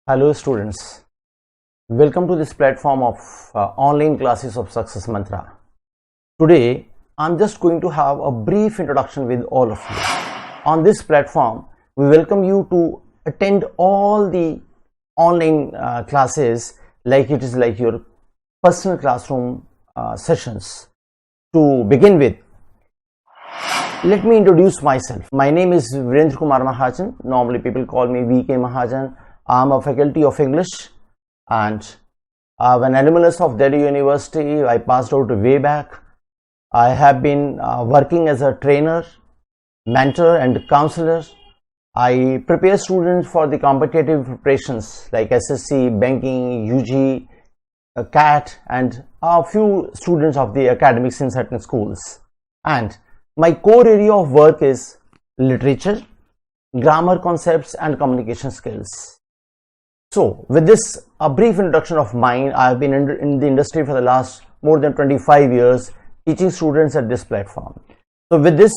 Hello students, welcome to this platform of online classes of Success Mantra. Today I'm just going to have a brief introduction with all of you. On this platform we welcome you to attend all the online classes like it is like your personal classroom sessions. To begin with, let me introduce myself. My name is Virendra Kumar Mahajan. Normally people call me VK Mahajan. I am a faculty of English and I am an alumnus of Delhi University. I passed out way back. I have been working as a trainer, mentor and counselor. I prepare students for the competitive preparations like SSC, banking, UG, CAT and a few students of the academics in certain schools. And my core area of work is literature, grammar concepts and communication skills. So with this a brief introduction of mine, I have been in the industry for the last more than 25 years teaching students at this platform. So with this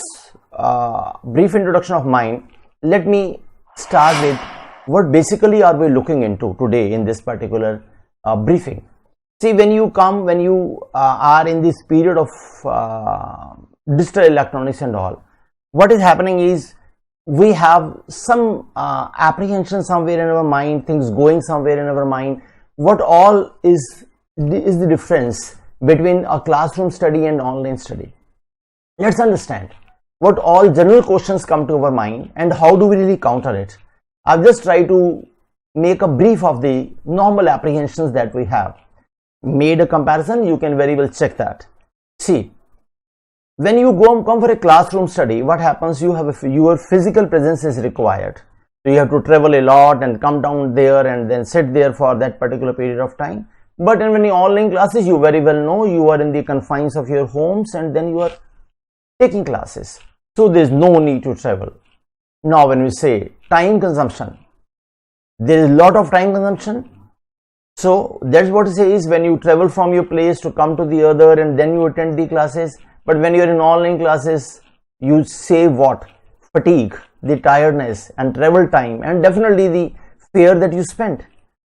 brief introduction of mine, let me start with what basically are we looking into today in this particular briefing. See, when you are in this period of digital electronics and all, what is happening is we have some apprehension somewhere in our mind, things going somewhere in our mind. What all is the difference between a classroom study and online study? Let's understand what all general questions come to our mind and how do we really counter it. I've just tried to make a brief of the normal apprehensions that we have. Made a comparison, you can very well check that. See, when you come for a classroom study, what happens? Your physical presence is required. So you have to travel a lot and come down there and then sit there for that particular period of time. But in many online classes, you very well know you are in the confines of your homes and then you are taking classes. So there is no need to travel. Now when we say time consumption, there is a lot of time consumption. So that's what it says, when you travel from your place to come to the other and then you attend the classes. But when you are in online classes, you save what? Fatigue, the tiredness and travel time and definitely the fare that you spent.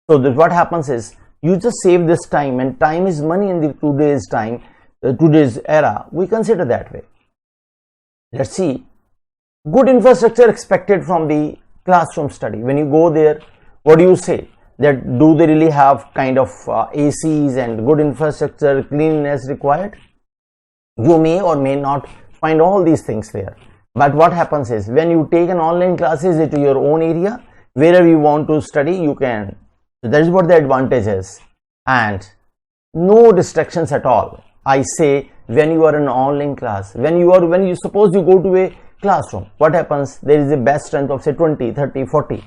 So that what happens is you just save this time, and time is money in the today's era. We consider that way. Let's see. Good infrastructure expected from the classroom study. When you go there, what do you say? That do they really have kind of ACs and good infrastructure, cleanliness required? You may or may not find all these things there. But what happens is when you take an online classes into your own area, wherever you want to study, you can. So that is what the advantage is. And no distractions at all. I say when you are in an online class, when you suppose you go to a classroom, what happens? There is a best strength of say 20, 30, 40.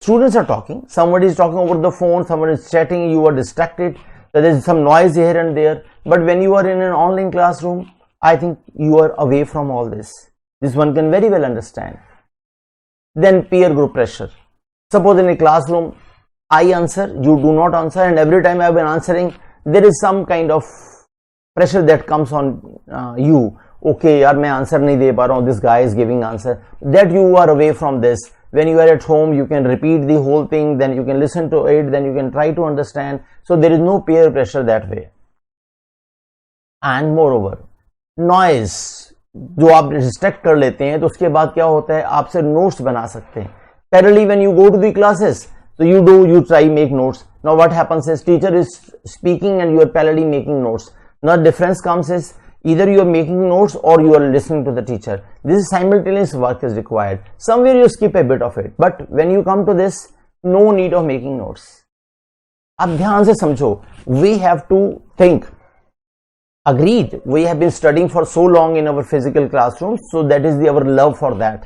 Students are talking, somebody is talking over the phone, someone is chatting, you are distracted. There is some noise here and there. But when you are in an online classroom, I think you are away from all this. This one can very well understand. Then peer group pressure. Suppose in a classroom, I answer, you do not answer, and every time I have been answering, there is some kind of pressure that comes on you. Okay, yaar, main answer nahi de pa raha hu, this guy is giving answer. That you are away from this. When you are at home, you can repeat the whole thing, then you can listen to it, then you can try to understand. So there is no peer pressure that way. And moreover, noise, जो आप distract कर लेते हैं तो उसके बाद क्या होता है, आपसे नोट्स बना सकते हैं. Parallelly, when you go to the classes, so you try make notes. Now what happens is teacher is speaking and you are parallelly making notes. Now the difference comes is either you are making notes or you are listening to the teacher. This simultaneous work is required. Somewhere you skip a bit of it, but when you come to this, no need of making notes. अब ध्यान से समझो, we have to think. Agreed, we have been studying for so long in our physical classrooms, so that is our love for that.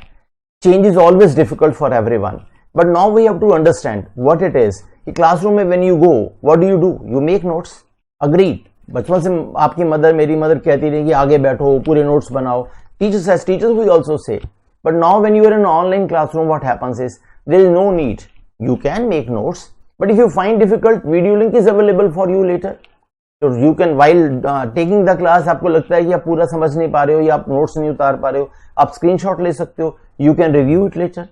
Change is always difficult for everyone, but now we have to understand what it is. In classroom में when you go, what do? You make notes. Agreed. बचपन से आपकी mother, मेरी mother कहती रही कि आगे बैठो, पूरे नोट्स बनाओ. Teachers we also say. But now when you are in an online classroom, what happens is there is no need. You can make notes, but if you find difficult, video link is available for you later. So you can, while taking the class, आपको लगता है कि आप पूरा समझ नहीं पा रहे हो या आप नोट्स नहीं उतार पा रहे हो, आप स्क्रीनशॉट ले सकते हो. You can review it later.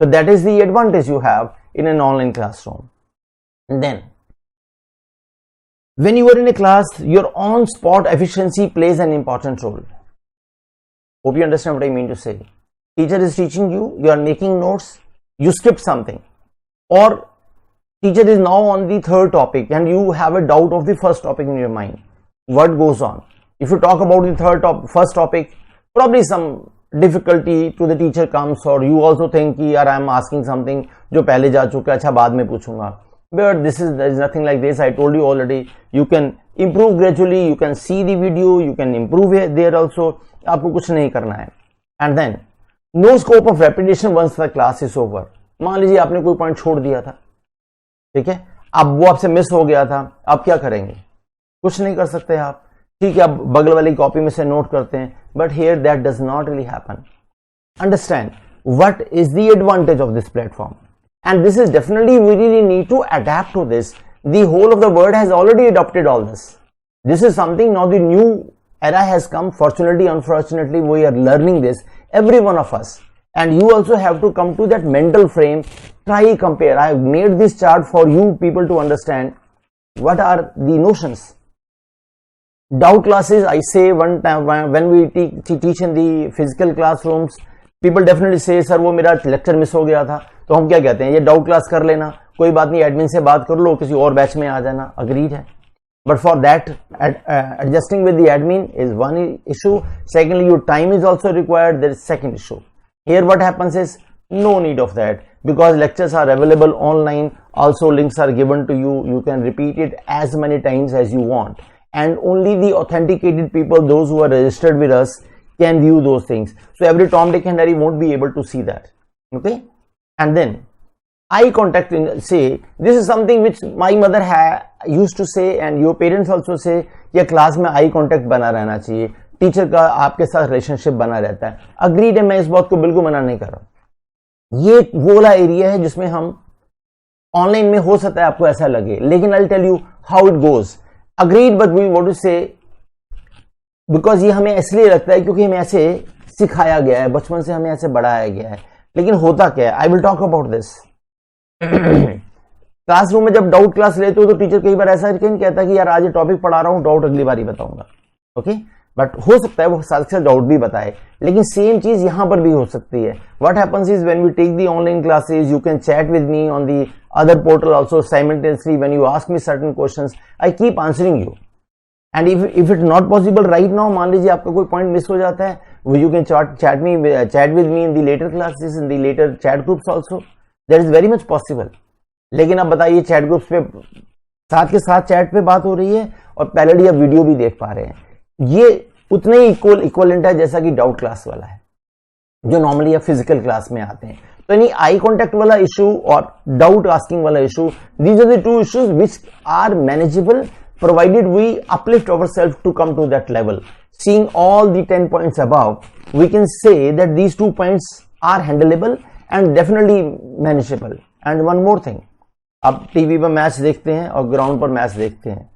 So that is the advantage you have in an online classroom. And then when you are in a class, your on spot efficiency plays an important role. Hope you understand what I mean to say. Teacher is teaching you, you are making notes, you skipped something, or teacher is now on the third topic and you have a doubt of the first topic in your mind. What goes on? If you talk about the first topic, probably some difficulty to the teacher comes, or you also think कि यार I am asking something जो पहले जा चुका है, अच्छा बाद में पूछूंगा. But there is nothing like this. I told you already. You can improve gradually. You can see the video. You can improve it there also. आपको कुछ नहीं करना है. And then no scope of repetition once the class is over. मान लीजिए आपने कोई point छोड़ दिया था, ठीक है, अब वो आपसे मिस हो गया था, आप क्या करेंगे? कुछ नहीं कर सकते आप, ठीक है, आप बगल वाली कॉपी में से नोट करते हैं. But here that does not really happen. Understand what is the advantage of this platform, and this is definitely we really need to adapt to this. The whole of the world has already adopted all this. This is something now the new era has come. Fortunately, unfortunately, we are learning this, every one of us, and you also have to come to that mental frame. Try compare. I have made this chart for you people to understand what are the notions. Doubt classes, I say one time when we teach in the physical classrooms, people definitely say sir वो मेरा lecture miss हो गया था. तो हम क्या कहते हैं, ये डाउट क्लास कर लेना, कोई बात नहीं, एडमिन से बात कर लो, किसी और बैच में आ जाना. अग्रीड है. But for that adjusting with the admin is one issue. Secondly your time is also required, there is second issue. Here what happens is no need of that, because lectures are available online. Also links are given to you. You can repeat it as many times as you want, and only the authenticated people, those who are registered with us, can view those things. So every Tom, Dick and Harry won't be able to see that. Okay. And then eye contact, say this is something which my mother used to say, and your parents also say, कि class में eye contact बना रहना चाहिए, teacher का आपके साथ relationship बना रहता है. अग्रीड है, मैं इस बात को बिल्कुल मना नहीं कर रहा हूं. ये वो वाला एरिया है जिसमें हम ऑनलाइन में हो सकता है आपको ऐसा लगे, लेकिन I tell you how it goes. Agreed, but we want to say, because ये हमें इसलिए लगता है क्योंकि हमें ऐसे सिखाया गया है, बचपन से हमें ऐसे बढ़ाया गया है. लेकिन होता क्या है, I will talk about this. Classroom में जब डाउट क्लास लेते हो तो टीचर कई बार ऐसा नहीं कहता कि यार आज ये टॉपिक पढ़ा रहा हूं, डाउट अगली बार ही बताऊंगा. ओके, बट हो सकता है वो साथ के साथ डाउट भी बताए, लेकिन सेम चीज यहां पर भी हो सकती है. What happens is when we take the online classes, you can chat with me on the other portal also simultaneously. When you ask me certain questions, I keep answering you. And if it not possible right now, मान लीजिए आपका कोई point miss हो जाता है, you can chat with me in the later classes, in the later chat groups also. That is very much possible. लेकिन अब बताइए, चैट ग्रुप्स पे साथ के साथ चैट पे बात हो रही है और पैरेलली आप वीडियो भी देख पा रहे हैं. ये उतने ही इक्वलेंट है जैसा कि डाउट क्लास वाला है जो नॉर्मली आप फिजिकल क्लास में आते हैं. तो यानी आई कॉन्टेक्ट वाला इशू और डाउट आस्किंग वाला issue, these are the two issues which are manageable, provided we uplift ourselves to come to that level. Seeing all the 10 points above, we can say that these 2 points are handleable and definitely manageable. And one more thing, आप TV पर match देखते हैं और ground पर match देखते हैं.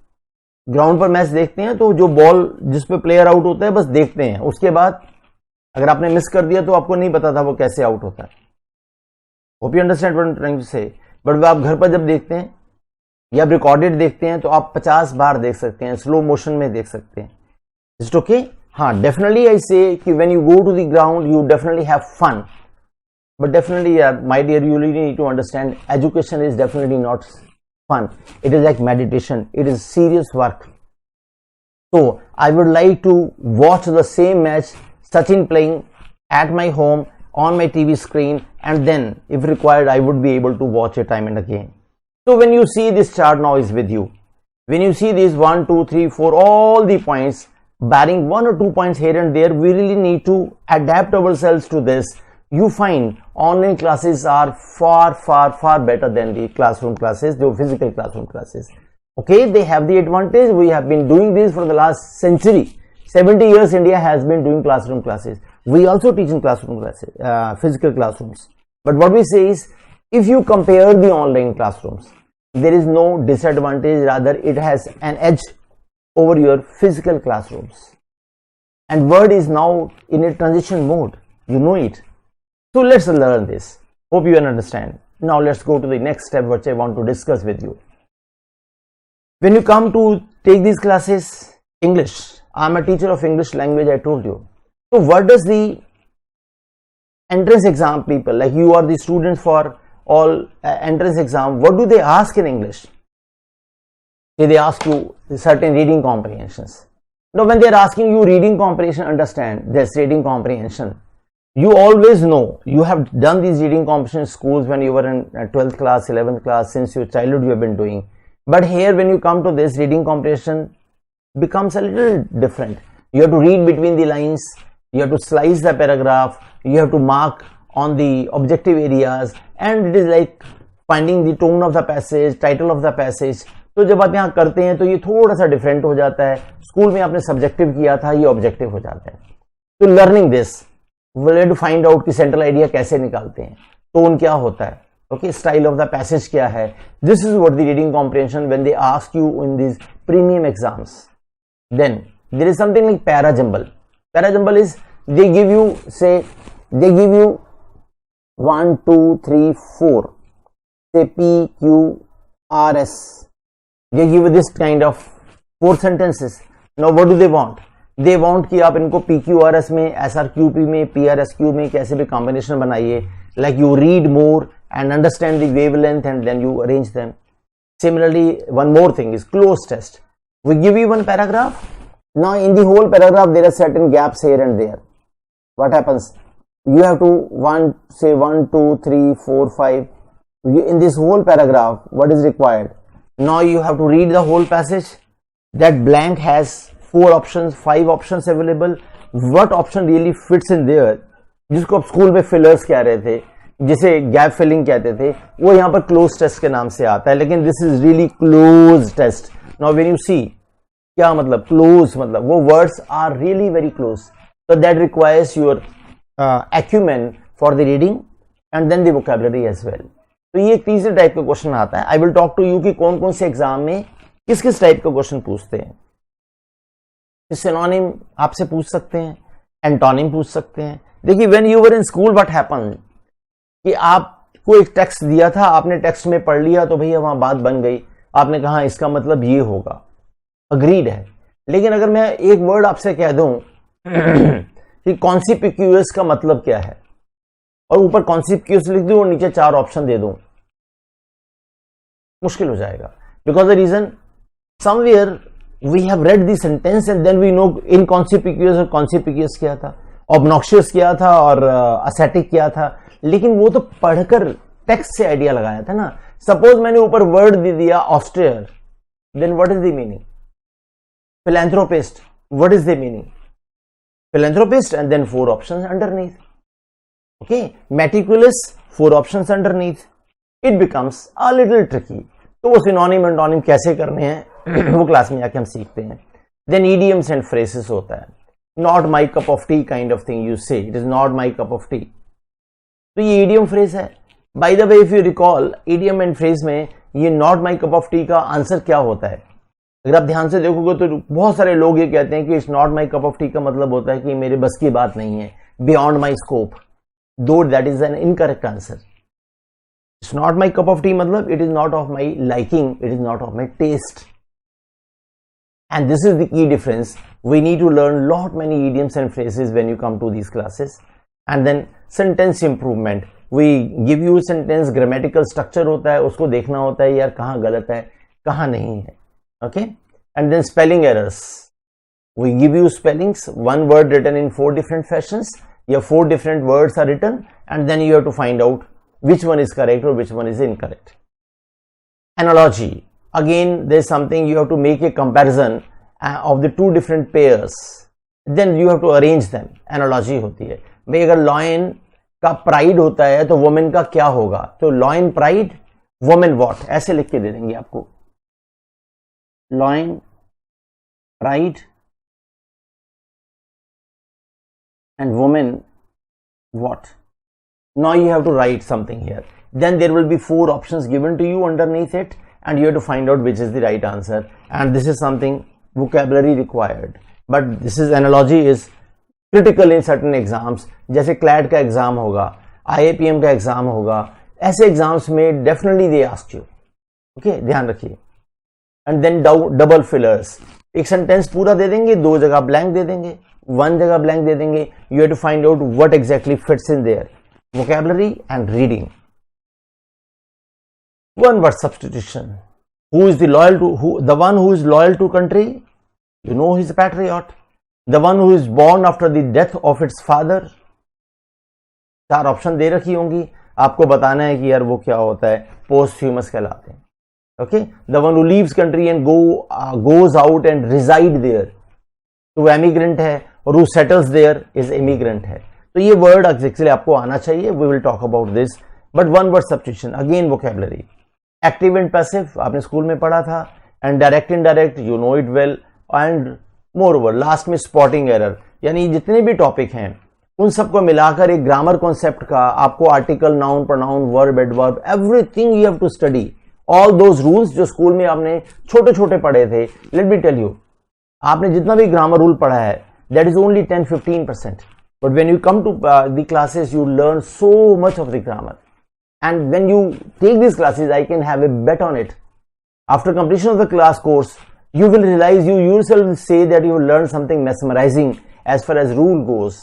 Ground पर match देखते हैं तो जो बॉल जिस पे प्लेयर आउट होता है बस देखते हैं, उसके बाद अगर आपने मिस कर दिया तो आपको नहीं पता था वो कैसे आउट होता है. Hope you understand what I am trying to say. But आप घर पर जब देखते हैं या रिकॉर्डेड देखते हैं तो आप 50 बार देख सकते हैं, स्लो मोशन में देख सकते हैं. Is it okay? हाँ, डेफिनेटली आई से कि when you go to the ground you definitely have fun, but definitely my dear you really need to understand, education is definitely not fun. It is like meditation. It is serious work. So I would like to watch the same match, Sachin playing at my home on my TV screen, and then if required I would be able to watch it time and again. So when you see this chart now is with you, when you see these 1 2 3 4 all the points, barring 1 or 2 points here and there, we really need to adapt ourselves to this. You find online classes are far better than the classroom classes, the physical classroom classes. Okay, they have the advantage. We have been doing this for the last century. 70 years India has been doing classroom classes. We also teach in classroom classes, physical classrooms. But what we say is, if you compare the online classrooms, there is no disadvantage, rather it has an edge over your physical classrooms. And word is now in a transition mode, you know it. So let's learn this. Hope you understand. Now let's go to the next step which I want to discuss with you. When you come to take these classes, English, I'm a teacher of English language, I told you. So what does the entrance exam people, like you are the students for all entrance exam, what do they ask in English? They ask you certain reading comprehensions. Now when they are asking you reading comprehension, understand this reading comprehension. You always know, you have done these reading comprehension schools when you were in 12th class, 11th class, since your childhood you have been doing. But here when you come to this, reading comprehension becomes a little different. You have to read between the lines, you have to slice the paragraph, you have to mark on the objective areas, and it is like finding the tone of the passage, title of the passage. तो जब आप यहाँ करते हैं तो ये थोड़ा सा डिफरेंट हो जाता है. स्कूल में आपने सब्जेक्टिव किया था, ये ऑब्जेक्टिव हो जाता है. तो learning this we have to find out कि सेंट्रल आइडिया कैसे निकालते हैं, टोन क्या होता है, okay, style of the passage क्या है. This is what the reading comprehension when they ask you in this premium exams. Then there is something like parajumble. Parajumble is they give you 1 2 3 4, say P Q R S, they give you this kind of 4 sentences. Now what do they want? They want कि आप इनको PQRS में, SRQP में, PRSQ में कैसे भी combination बनाइए, like you read more and understand the wavelength and then you arrange them. Similarly, one more thing is close test. We give you one paragraph. Now in the whole paragraph there are certain gaps here and there. What happens? You have to say 1 2 3 4 5. In this whole paragraph, what is required? Now you have to read the whole passage. That blank has 4 options, 5 options available. What option really fits in there? जिसको आप school में fillers कह रहे थे, जिसे gap filling कहते थे, वो यहाँ पर क्लोज टेस्ट के नाम से आता है. लेकिन this is really cloze test. Now when you see, क्या मतलब क्लोज, मतलब वो words are really very close. So that requires your acumen for the reading and then the vocabulary as well. तो ये एक तीसरे टाइप का क्वेश्चन आता है. I will talk to you कि कौन कौन से एग्जाम में किस किस टाइप का क्वेश्चन पूछते हैं. सिनोनिम आपसे पूछ सकते हैं, एंटोनिम पूछ सकते हैं. देखिए when you were in school what happened कि आपको एक टेक्स्ट दिया था, आपने टेक्स्ट में पढ़ लिया तो भैया वहां बात बन गई. आपने कहा इसका मतलब ये होगा, अग्रीड है. लेकिन अगर मैं एक वर्ड आपसे कह दूं कि कॉन्सिपिक्यूअस का मतलब क्या है, और ऊपर कॉन्सिपिक्यूअस लिख दूं और नीचे 4 ऑप्शन दे दूं, मुश्किल हो जाएगा. Because the reason somewhere we have read the sentence and then we know inconspicuous और कॉन्सिपिक्यूअस क्या था, ऑब्नॉक्शियस क्या था और असेटिक क्या था. लेकिन वो तो पढ़कर टेक्स्ट से आइडिया लगाया था ना. सपोज मैंने ऊपर वर्ड दे दिया austere, then what is the meaning? Philanthropist, what is the meaning? Philanthropist, and then 4 options underneath. Okay, meticulous, 4 options underneath. It becomes a little tricky. तो वो सिनोनिम एंटोनिम कैसे करने हैं वो क्लास में आके हम सीखते हैं. Then idioms and phrases होता है. Not my cup of tea kind of thing you say. It is not my cup of tea. तो ये idiom phrase है. By the way, if you recall, idiom and phrase में ये not my cup of tea का answer क्या होता है? अगर आप ध्यान से देखोगे तो बहुत सारे लोग ये कहते हैं कि it's not my cup of T का मतलब होता है कि मेरे बस की बात नहीं है, beyond my scope. Though that is an incorrect answer. It's not my cup of tea मतलब it is not of my liking, it is not of my taste. And this is the key difference. We need to learn lot many idioms and phrases when you come to these classes. And then sentence improvement. We give you sentence, grammatical structure होता है, उसको देखना होता है यार कहाँ गलत है कहाँ नहीं है. Okay, and then spelling errors. We give you spellings, one word written in 4 different fashions. Your 4 different words are written, and then you have to find out which one is correct or which one is incorrect. Analogy. Again, there's something you have to make a comparison of the 2 different pairs. Then you have to arrange them. Analogy होती है. भाई अगर lion का pride होता है तो woman का क्या होगा? तो lion pride, woman what? ऐसे लिख के दे देंगे आपको. Lion, pride, and woman, what? Now you have to write something here. Then there will be 4 options given to you underneath it, and you have to find out which is the right answer. And this is something vocabulary required. But this is analogy is critical in certain exams. जैसे CLAT का exam होगा, IAPM का exam होगा, ऐसे exams में definitely they ask you, okay, ध्यान रखिए। And then double fillers, एक सेंटेंस पूरा दे देंगे, 2 जगह ब्लैंक दे देंगे, 1 जगह ब्लैंक दे देंगे। You have to find out what exactly fits in there, vocabulary and reading. One word substitution. Who is the one who is loyal to country? You know he's a patriot. The one who is born after the death of its father. 4 option दे रखी होंगी, आपको बताना है कि यार वो क्या होता है, पोस्टह्यूमस कहलाते हैं। Okay, the one who leaves country and goes out and reside there, तो एमिग्रेंट है, और who settles there is immigrant है। तो ये वर्ड एक्चुअली आपको आना चाहिए, we will talk about this. But one word substitution, again vocabulary. Active and passive आपने स्कूल में पढ़ा था, and direct indirect you know it well. And moreover last में स्पॉटिंग एरर, यानी जितने भी टॉपिक हैं उन सबको मिलाकर एक ग्रामर कॉन्सेप्ट का आपको article, noun, pronoun, verb, adverb, everything you have to study. All those rules जो स्कूल में आपने छोटे छोटे पढ़े थे, लेट मी टेल यू, आपने जितना भी ग्रामर रूल पढ़ा है that is only 10-15%, but when you come to the classes you learn so much of the grammar, and when you take these classes I can have a bet on it, after completion of the class course you will realize, you yourself will say that you will learn something mesmerizing as far as rule goes.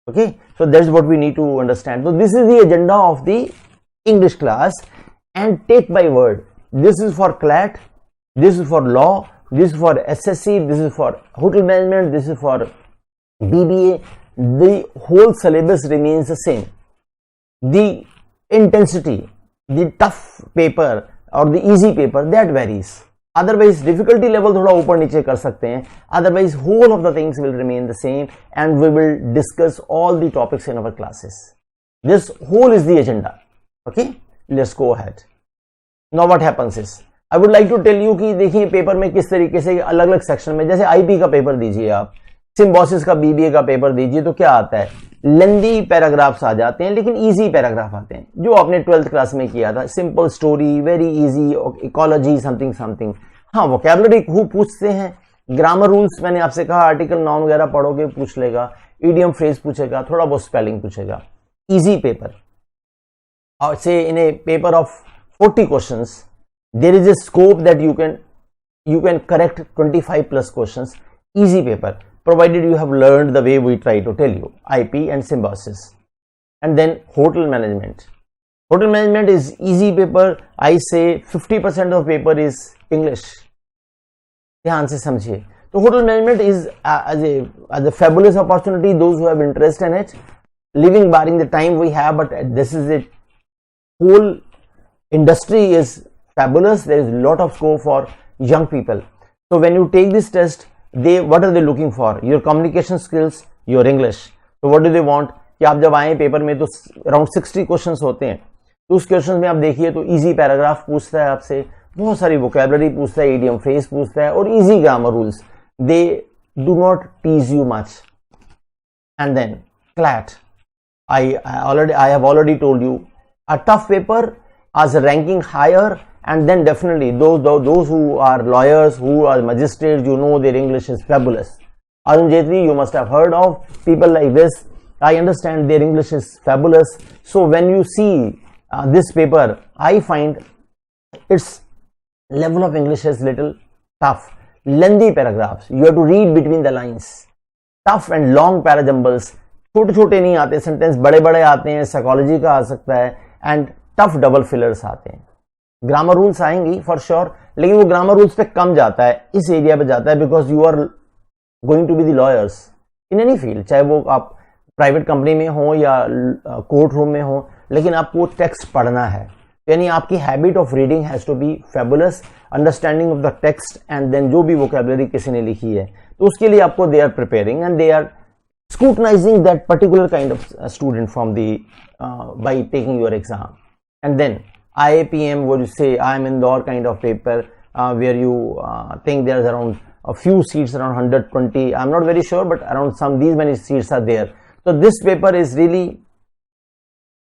Okay, so that's what we need to understand. So this is the agenda of the English class, and take by word, this is for CLAT, this is for law, this is for SSC, this is for hotel management, this is for BBA. The whole syllabus remains the same. The intensity, the tough paper or the easy paper, that varies. Otherwise difficulty level थोड़ा ऊपर नीचे कर सकते हैं, otherwise whole of the things will remain the same, and we will discuss all the topics in our classes. This whole is the agenda. Okay, let's go ahead. Now what happens is, I would like to tell you कि देखिए paper में किस तरीके से अलग अलग section में, जैसे आईपी का पेपर दीजिए आप, सिम्बोसिस का बीबीए का पेपर दीजिए, तो क्या आता है, लेंदी पैराग्राफ्स आ जाते हैं, लेकिन इजी पैराग्राफ आते हैं, जो आपने 12th क्लास में किया था, simple story, very easy, ecology, something something. हाँ, वोकैबुलरी खूब पूछते हैं, ग्रामर रूल्स मैंने आपसे कहा, आर्टिकल, नाउन वगैरह पढ़ोगे पूछ लेगा, इडियम फ्रेज पूछेगा, थोड़ा बहुत स्पेलिंग पूछेगा, इजी पेपर। और से in a paper of 40 questions there is a scope that you can correct 25 plus questions, easy paper, provided you have learned the way we try to tell you, IP and symbiosis. And then hotel management. Hotel management is easy paper. I say 50% of paper is English. ध्यान से समझिए। तो hotel management is as a fabulous opportunity, those who have interest in it, living barring the time we have, but this is it. Whole industry is fabulous. There is a lot of scope for young people. So when you take this test, what are they looking for? Your communication skills, your English. So what do they want? कि आप जब आए paper में तो around 60 questions होते हैं, तो उस क्वेश्चंस में आप देखिए तो इजी पैराग्राफ पूछता है आपसे, बहुत सारी वोकैबुलरी पूछता है, इडियम फ्रेज पूछता है, और easy grammar rules. They do not tease you much. And then CLAT, I have already told you, a tough paper as a ranking higher. And then definitely those who are lawyers, who are magistrates, you know their English is fabulous. Arun Jaitley, you must have heard of people like this. I understand their English is fabulous. So when you see this paper, I find its level of English is little tough. Lengthy paragraphs, you have to read between the lines. Tough and long parajumbles, छोटे छोटे नहीं आते sentence, बड़े बड़े आते हैं, psychology का आ सकता है, एंड टफ डबल फिलर्स आते हैं। ग्रामर रूल्स आएंगी फॉर श्योर, लेकिन वो ग्रामर रूल्स पे कम जाता है, इस एरिया पे जाता है, because you are going to be the lawyers in any field, चाहे वो आप प्राइवेट कंपनी में हो या कोर्ट रूम में हो, लेकिन आपको टेक्स्ट पढ़ना है, यानी आपकी habit of reading has to be fabulous, understanding of the text, and then जो भी वोकैबुलरी किसी ने लिखी है तो उसके लिए आपको they are preparing and they are scrutinizing that particular kind of student from the by taking your exam. And then IAPM, what you say, IIM Indore kind of paper, where you think there's around a few seats, around 120, I'm not very sure, but around these many seats are there. So this paper is really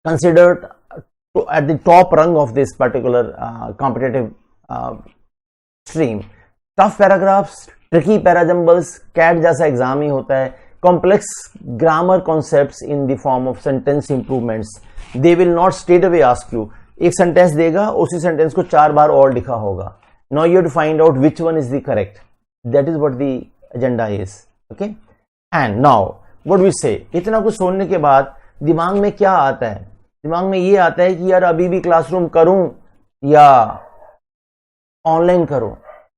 considered at the top rung of this particular competitive stream. Tough paragraphs, tricky parajumbles, CAT जैसा exam ही होता है, complex grammar concepts in the form of sentence improvements. They will not straight away ask you एक sentence देगा, उसी sentence को 4 बार और लिखा होगा. Now you have to find out which one is the correct. That is what the agenda is. Okay, and now what we say, इतना कुछ सुनने के बाद दिमाग में क्या आता है? दिमाग में ये आता है कि यार अभी भी क्लासरूम करूं या ऑनलाइन करूं.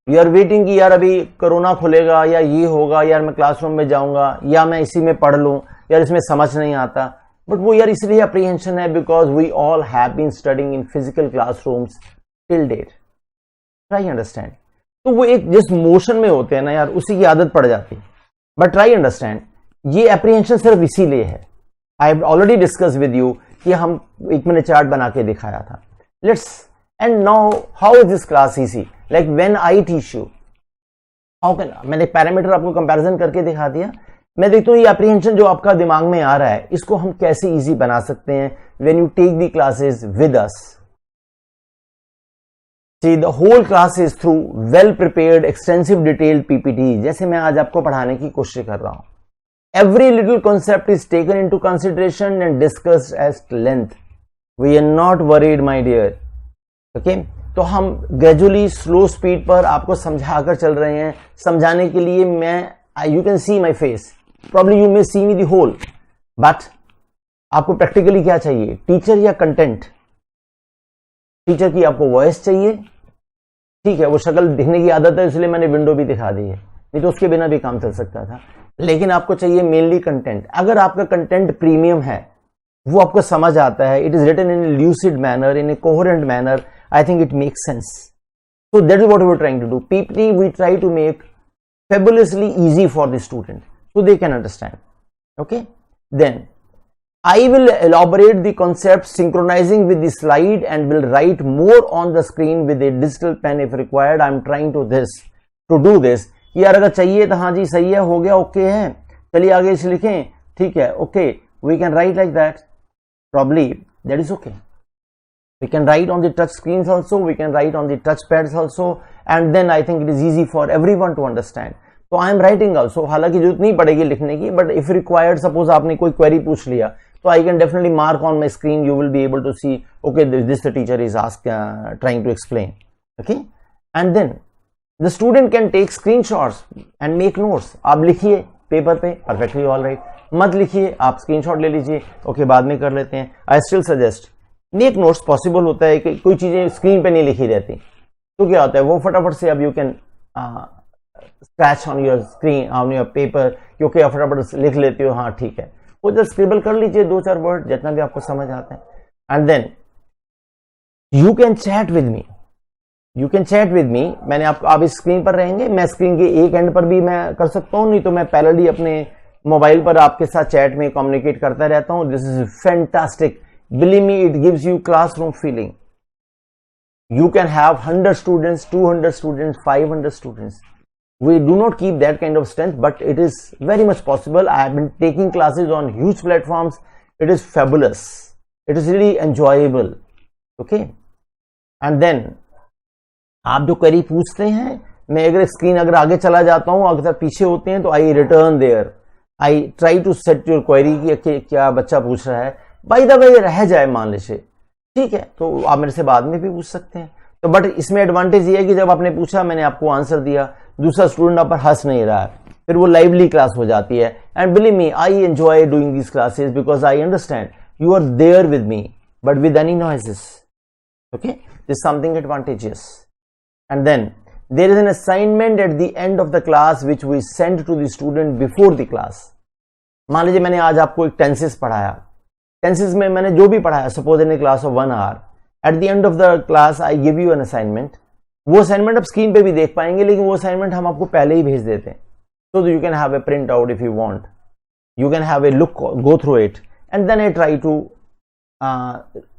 यू आर वेटिंग कि यार अभी कोरोना खुलेगा या ये होगा, यार मैं क्लासरूम में जाऊंगा या मैं इसी में पढ़ लूं, यार इसमें समझ नहीं आता. बट वो यार इसलिए अप्रीहेंशन है because we all have been studying in physical classrooms till date. Try understand. तो वो एक जिस मोशन में होते हैं ना यार, उसी की आदत पड़ जाती है. बट ट्राई अंडरस्टैंड, ये अप्रीहेंशन सिर्फ इसीलिए है. I have already discuss with you कि हम एक मैंने चार्ट बना के दिखाया था. Let's end now how is this class easy, like when I teach you how can, मैंने पैरामीटर आपको कंपैरिजन करके दिखा दिया. मैं देखता हूं ये अप्रीहेंशन जो आपका दिमाग में आ रहा है, इसको हम कैसे इजी बना सकते हैं when you take the classes with us. See, the whole class is through well prepared, extensive, detailed PPT. जैसे मैं आज आपको पढ़ाने की कोशिश कर रहा हूं. Every little concept is taken into consideration and discussed at length. We are not worried, my dear. Okay? तो हम gradually, slow speed पर आपको समझाकर चल रहे हैं. समझाने के लिए मैं, you can see my face. Probably you may see me the whole. But आपको practically क्या चाहिए? टीचर या कंटेंट? टीचर की आपको वॉइस चाहिए, ठीक है, वो शक्ल दिखने की आदत है इसलिए मैंने विंडो भी दिखा दी है, नहीं तो उसके बिना भी काम चल सकता था. लेकिन आपको चाहिए मेनली कंटेंट. अगर आपका कंटेंट प्रीमियम है, वो आपको समझ आता है, it is written in a lucid manner, in a coherent manner, I think it makes sense. So that is what we are trying to do. PPT we try to make fabulously easy for the student so they can understand. Okay, then I will elaborate the concept synchronizing with the slide and will write more on the screen with a digital pen if required. I am trying to do this. यार अगर चाहिए तो हाँ जी सही है, हो गया, okay है, चलिए आगे इसे लिखें, ठीक है, okay, we can write like that. Probably that is okay. We can write on the touch screens also, we can write on the touch pads also, and then I think it is easy for everyone to understand. So I am writing also, हालांकि जरूरत नहीं पड़ेगी लिखने की, but if required, suppose आपने कोई query पूछ लिया, तो I can definitely mark on my screen, you will be able to see, okay, this the teacher is trying to explain. Okay, and then the student can take screenshots and make notes. आप लिखिए paper पे, perfectly all right. मत लिखिए, आप screenshot ले लीजिए, okay, बाद में कर लेते हैं. I still suggest make notes. Possible होता है कि कोई चीजें स्क्रीन पे नहीं लिखी रहती, तो क्या होता है वो फटाफट से अब you can scratch on your screen, on your paper, क्योंकि आप फटाफट लिख लेते हो, हाँ ठीक है, वो जब स्क्रिबल कर लीजिए 2-4 वर्ड, जितना भी आपको समझ आता है. And then you can chat with me, you can chat with me. मैंने आपको, आप इस स्क्रीन पर रहेंगे, मैं स्क्रीन के एक एंड पर भी मैं कर सकता हूँ, नहीं तो मैं पैरेलली अपने मोबाइल पर आपके साथ चैट में कम्युनिकेट करता रहता हूँ. This is fantastic. Believe me, it gives you classroom feeling. You can have 100 students, 200 students, 500 students. We do not keep that kind of strength, but it is very much possible. I have been taking classes on huge platforms. It is fabulous. It is really enjoyable. Okay. And then, आप जो query पूछते हैं, मैं अगर screen अगर आगे चला जाता हूँ, अगर पीछे होते हैं, तो I return there. I try to set your query कि क्या बच्चा पूछ रहा है. बाय द वे रह जाए मान लीजिए, ठीक है, तो आप मेरे से बाद में भी पूछ सकते हैं. तो बट इसमें एडवांटेज ये है कि जब आपने पूछा, मैंने आपको आंसर दिया, दूसरा स्टूडेंट आप पर हंस नहीं रहा है, फिर वो लाइवली क्लास हो जाती है. And believe me, I enjoy doing this classes because I understand you are there with me, but with any noises. Okay, this something advantages. And then there is an assignment at the end of the class which we send to the student before the class. मान लीजिए मैंने आज आपको एक tenses पढ़ाया, tenses में मैंने जो भी पढ़ाया, suppose in a class of 1 hour, at the end of the class I give you an assignment. वो असाइनमेंट आप स्क्रीन पे भी देख पाएंगे, लेकिन वो असाइनमेंट हम आपको पहले ही भेज देते हैं, so you can have a printout if you want. You can have a look, go through it, and then I try to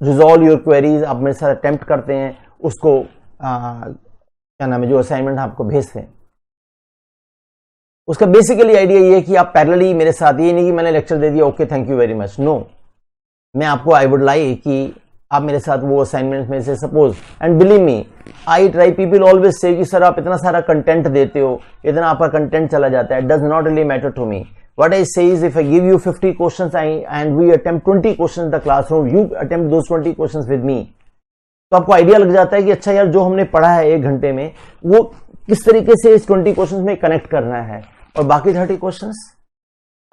resolve your queries. आप मेरे साथ अटेम्प्ट करते हैं उसको, क्या नाम है, जो असाइनमेंट आपको भेजते हैं. उसका बेसिकली आइडिया ये है कि आप पैरेलली मेरे साथ, ये नहीं कि मैंने लेक्चर दे दिया, okay thank you very much, no. मैं आपको आई वुड लाइक कि आप मेरे साथ वो असाइनमेंट में से suppose, and believe me, I try, people always say कि सर आप इतना सारा कंटेंट देते हो, इतना आपका कंटेंट चला जाता है. Does not really matter to me. What I say is, if I give you 50 questions and we attempt 20 questions in the classroom, you attempt those 20 questions with me, तो आपको आइडिया लग जाता है कि अच्छा यार, जो हमने पढ़ा है 1 घंटे में वो किस तरीके से इस 20 क्वेश्चंस में कनेक्ट करना है। और बाकी 30 questions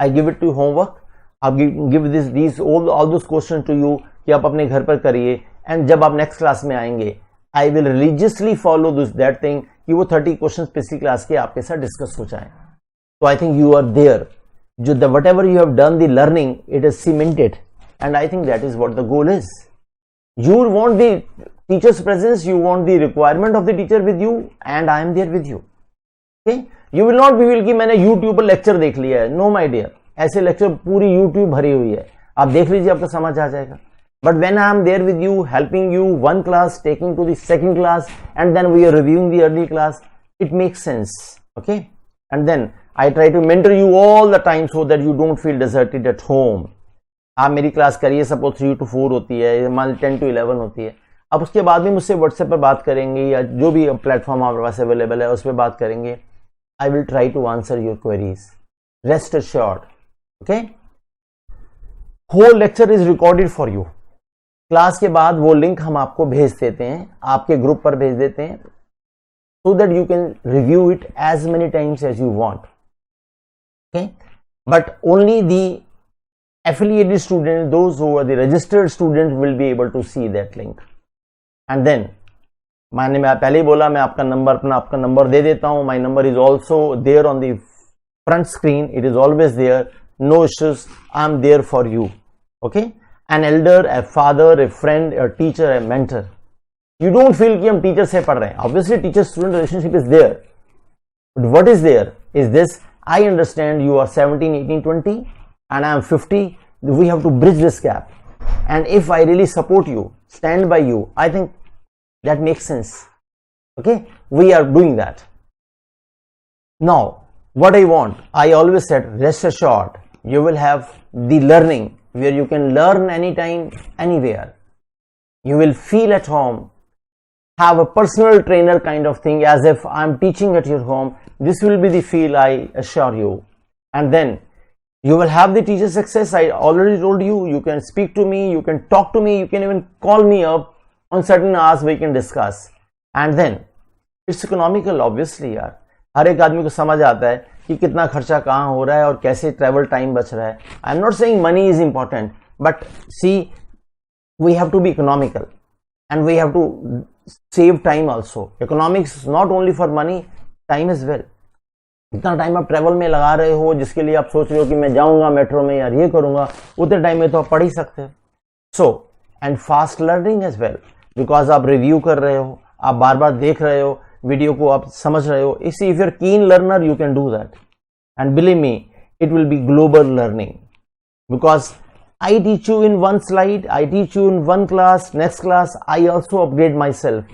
I give it to homework, आप give this all those question to you कि आप अपने घर पर करिए, एंड जब आप नेक्स्ट क्लास में आएंगे I will religiously follow this that thing कि वो 30 क्वेश्चन पिछली क्लास के आपके साथ डिस्कस हो जाए। तो I think you are there, जो the whatever you have done the learning it is cemented, and I think that is what the goal is. You want the teacher's presence, you want the requirement of the teacher with you, and I am there with you. Okay? You will not be feel कि मैंने YouTube पर lecture देख लिया है। No my dear, ऐसे lecture पूरी YouTube भरी हुई है, आप देख लीजिए, आपको समझ आ जाएगा। But when I am there with you, helping you one class, taking to the second class, and then we are reviewing the early class, it makes sense. Okay? And then I try to mentor you all the time so that you don't feel deserted at home. आप मेरी class करिए, suppose 3 to 4 होती है, मान 10 to 11 होती है, अब उसके बाद भी मुझसे व्हाट्सएप पर बात करेंगे या जो भी प्लेटफॉर्म आपके पास अवेलेबल है उस पर बात करेंगे। I will try to answer your queries, rest assured. Okay, whole lecture is recorded for you. Class के बाद वो लिंक हम आपको भेज देते हैं, आपके ग्रुप पर भेज देते हैं, so that you can review it as many times as you want. Okay, but only the affiliated students, those who are the registered students, will be able to see that link. And then मैं पहले ही बोला, मैं आपका number दे देता हूं। My number is also there on the front screen, it is always there, no issues, I am there for you. Okay, an elder, a father, a friend, a teacher, a mentor. You don't feel कि हम teacher से पढ़ रहे हैं, obviously teacher student relationship is there, but what is there is this: I understand you are 17, 18, 20 and I am 50, we have to bridge this gap, and if I really support you, stand by you, I think that makes sense. Okay, we are doing that. Now what I want, I always said, rest assured you will have the learning where you can learn anytime, anywhere. You will feel at home, have a personal trainer kind of thing, as if I am teaching at your home. This will be the feel, I assure you. And then you will have the teacher success. I already told you, you can speak to me, you can talk to me, you can even call me up on certain hours, we can discuss. And then it's economical, obviously यार, हर एक आदमी को समझ आता है कि कितना खर्चा कहाँ हो रहा है और कैसे ट्रैवल टाइम बच रहा है। I am not saying money is important, but see, we have to be economical and we have to save time also. Economics is not only for money, time as well. इतना time आप travel में लगा रहे हो, जिसके लिए आप सोच रहे हो कि मैं जाऊंगा मेट्रो में यार, ये करूंगा, उतने टाइम में तो आप पढ़ ही सकते हो। So and fast learning as well, because आप रिव्यू कर रहे हो, आप बार बार देख रहे हो वीडियो को, आप समझ रहे हो। इसी इफ यूर कीन learner you can do that, and believe me it will be global learning, because I teach you in one slide, I teach you in one class, next class I also upgrade myself.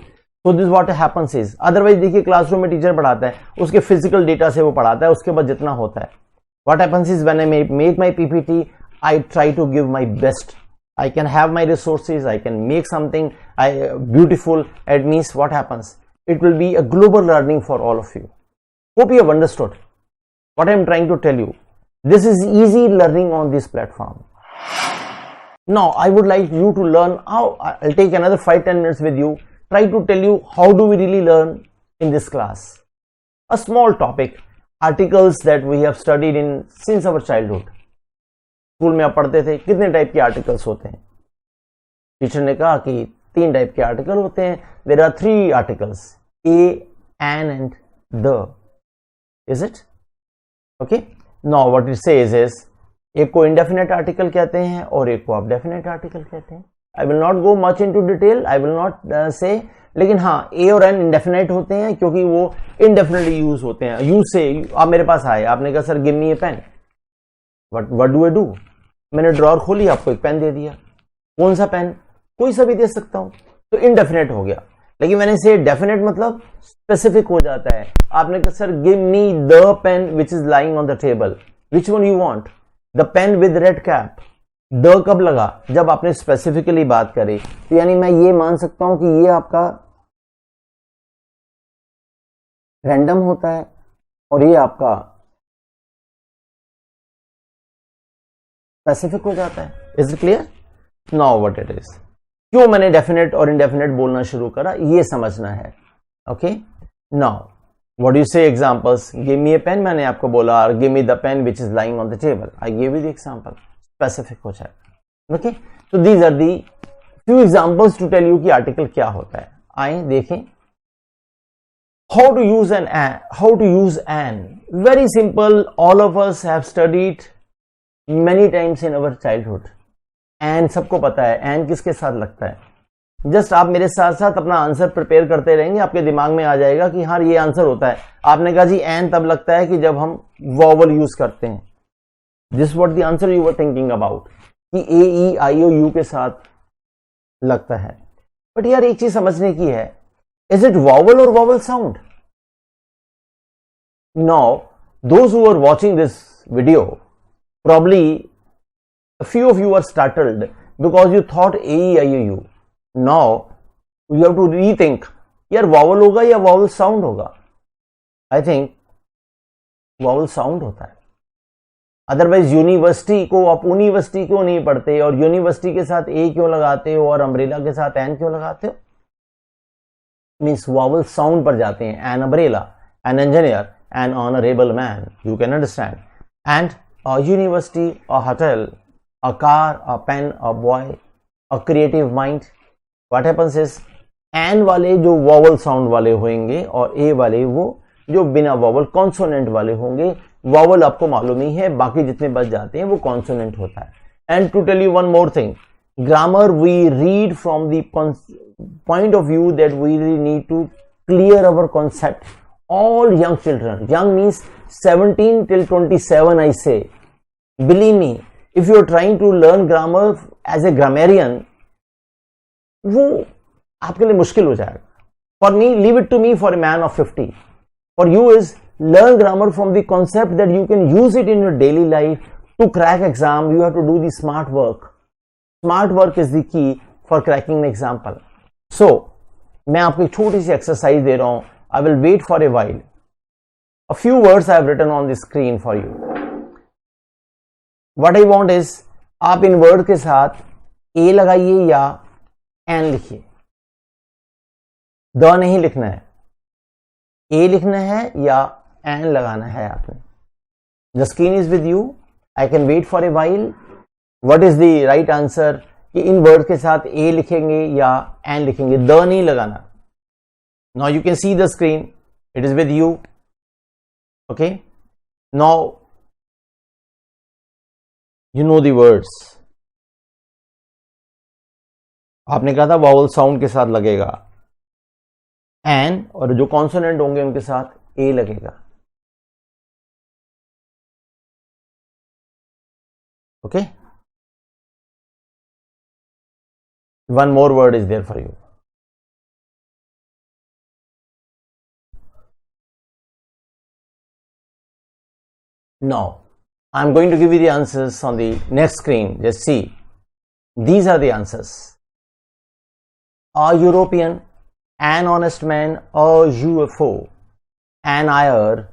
So this what happens is, otherwise देखिए classroom में teacher पढ़ाता है, उसके physical data से वो पढ़ाता है, उसके बाद जितना होता है। What happens is when I make my PPT, I try to give my best. I can have my resources, I can make something beautiful. It means what happens? It will be a global learning for all of you. Hope you have understood what I am trying to tell you. This is easy learning on this platform. Now I would like you to learn how. I'll take another 5-10 minutes with you, try to tell you how do we really learn in this class. A small topic, articles that we have studied in since our childhood. School में आप पढ़ते थे कितने type के articles होते हैं? Teacher ने कहा कि 3 टाइप के आर्टिकल होते हैं। There are 3 articles, a, an and the. Is it? Okay. Now what it says is, एक को इंडेफिनेट आर्टिकल कहते हैं और एक को आप डेफिनेट आर्टिकल कहते हैं। I will not go much into detail, I will not से, लेकिन हाँ, ए और एन इंडेफिनेट होते हैं क्योंकि वो इंडेफिनेटली यूज होते हैं। यूज से आप मेरे पास आए, आपने कहा sir give me a pen, what do I do? मैंने ड्रॉअर खोली, आपको एक पेन दे दिया। कौन सा पेन? कोई सा भी दे सकता हूं, तो इनडेफिनेट हो गया। लेकिन मैंने से डेफिनेट मतलब स्पेसिफिक हो जाता है। आपने कहा sir give me the pen which is lying on the table, which one you want? The pen with red cap. The कब लगा? जब आपने स्पेसिफिकली बात करी। तो यानी मैं ये मान सकता हूं कि ये आपका रैंडम होता है और ये आपका स्पेसिफिक हो जाता है। Is it clear? Now what it is, क्यों मैंने डेफिनेट और इनडेफिनेट बोलना शुरू करा, ये समझना है. Okay, now what do you say examples. Give me a pen, मैंने आपको बोला give me the pen which is lying on the table. I give you the example, specific हो जाएगा. ओके, तो these are the few examples to tell you कि article क्या होता है. आए देखें. How to use an and? How to use and? Very simple. All of us have studied many times in our childhood. And सबको पता है and किसके साथ लगता है. जस्ट आप मेरे साथ साथ अपना आंसर प्रिपेयर करते रहेंगे, आपके दिमाग में आ जाएगा कि हाँ ये आंसर होता है. आपने कहा जी and तब लगता है कि जब हम vowel यूज करते हैं. This what the answer you were thinking about कि a e i o u के साथ लगता है. बट यार एक चीज समझने की है, is it vowel or vowel sound? Now, those who are watching this video, probably a few of you are startled because you thought A, E, I, O, U. Now, you have to rethink, यार vowel होगा या vowel sound होगा? I think vowel sound होता है. Otherwise university को आप university क्यों नहीं पढ़ते, और यूनिवर्सिटी के साथ ए क्यों लगाते हो और अम्ब्रेला के साथ एन क्यों लगाते हो? मीन्स वावल साउंड पर जाते हैं. An umbrella, an engineer, an honourable man, you can understand. And a university, a hotel, a car, a pen, a boy, a creative mind. What happens is an वाले जो vowel sound वाले होंगे और ए वाले वो जो बिना वावल कॉन्सोनेंट वाले होंगे. वावल आपको मालूम ही है, बाकी जितने बच जाते हैं वो कॉन्सोनेंट होता है. And to tell you one more thing, grammar we read from the point of view that we really need to clear our concept. All young children, young means 17 till 27, I say, believe me, if you are trying to learn grammar as a grammarian, वो आपके लिए मुश्किल हो जाएगा. For me, leave it to me for a man of 50. For you is learn grammar from the concept that you can use it in your daily life. To crack exam, you have to do the smart work. Smart work is the key for cracking an example. So, मैं आपको एक छोटी सी exercise दे रहा हूं. I will wait for a while. A few words I have written on the screen for you. What I want is, आप इन word के साथ ए लगाइए या एन लिखिए. द नहीं लिखना है, ए लिखना है या एन लगाना है आपने. The screen is with you. I can wait for a while. What is the right answer? कि इन वर्ड के साथ ए लिखेंगे या एन लिखेंगे, द नहीं लगाना. Now you can see the screen. It is with you. Okay. Now you know the words. आपने कहा था वावल साउंड के साथ लगेगा एन, और जो कॉन्सोनेंट होंगे उनके साथ ए लगेगा. Okay. One more word is there for you. Now, I'm going to give you the answers on the next screen. Just see. These are the answers. A European, an honest man, a UFO, an IR,